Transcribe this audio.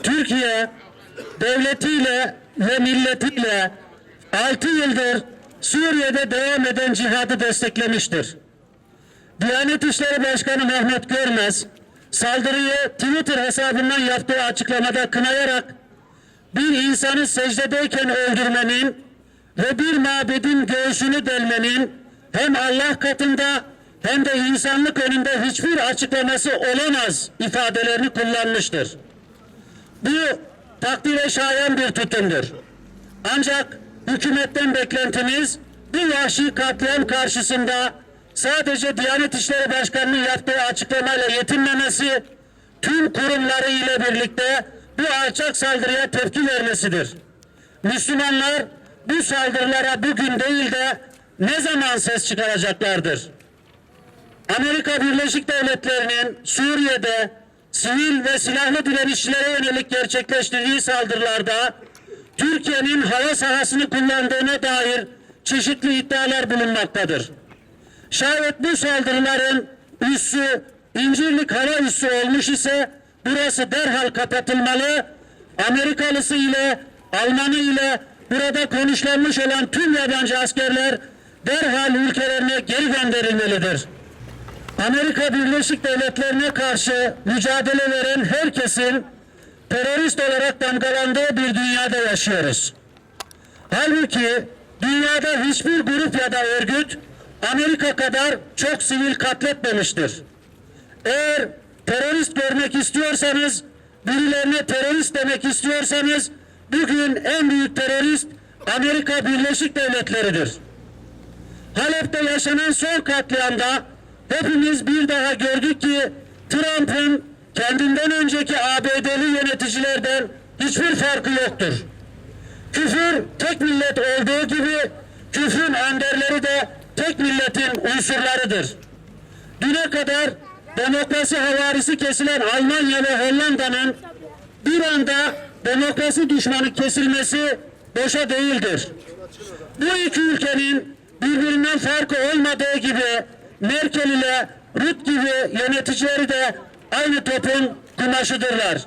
Türkiye devletiyle ve milletiyle 6 yıldır Suriye'de devam eden cihadı desteklemiştir. Diyanet İşleri Başkanı Mehmet Görmez, saldırıyı Twitter hesabından yaptığı açıklamada kınayarak bir insanı secdedeyken öldürmenin ve bir mabedin göğsünü delmenin hem Allah katında hem de insanlık önünde hiçbir açıklaması olamaz ifadelerini kullanmıştır. Bu takdire şayan bir tutumdur. Ancak hükümetten beklentimiz bu vahşi katliam karşısında sadece Diyanet İşleri Başkanı'nın yaptığı açıklamayla yetinmemesi, tüm kurumları ile birlikte bu alçak saldırıya tepki vermesidir. Müslümanlar bu saldırılara bugün değil de ne zaman ses çıkaracaklardır? Amerika Birleşik Devletleri'nin Suriye'de sivil ve silahlı direnişçilere yönelik gerçekleştirdiği saldırılarda Türkiye'nin hava sahasını kullandığına dair çeşitli iddialar bulunmaktadır. Şayet bu saldırıların üssü İncirlik hava üssü olmuş ise burası derhal kapatılmalı, Amerikalısı ile Almanı ile burada konuşlanmış olan tüm yabancı askerler derhal ülkelerine geri gönderilmelidir. Amerika Birleşik Devletleri'ne karşı mücadele veren herkesin terörist olarak damgalandığı bir dünyada yaşıyoruz. Halbuki dünyada hiçbir grup ya da örgüt Amerika kadar çok sivil katletmemiştir. Eğer terörist görmek istiyorsanız, birilerine terörist demek istiyorsanız, bugün en büyük terörist Amerika Birleşik Devletleri'dir. Halep'te yaşanan son katliamda hepimiz bir daha gördük ki Trump'ın kendinden önceki ABD'li yöneticilerden hiçbir farkı yoktur. Küfür tek millet olduğu gibi küfrün önderleri de tek milletin unsurlarıdır. Düne kadar demokrasi havarisi kesilen Almanya ve Hollanda'nın bir anda demokrasi düşmanı kesilmesi boşa değildir. Bu iki ülkenin birbirinden farkı olmadığı gibi Merkel ile Rutte gibi yöneticileri de aynı topun kumaşıdırlar.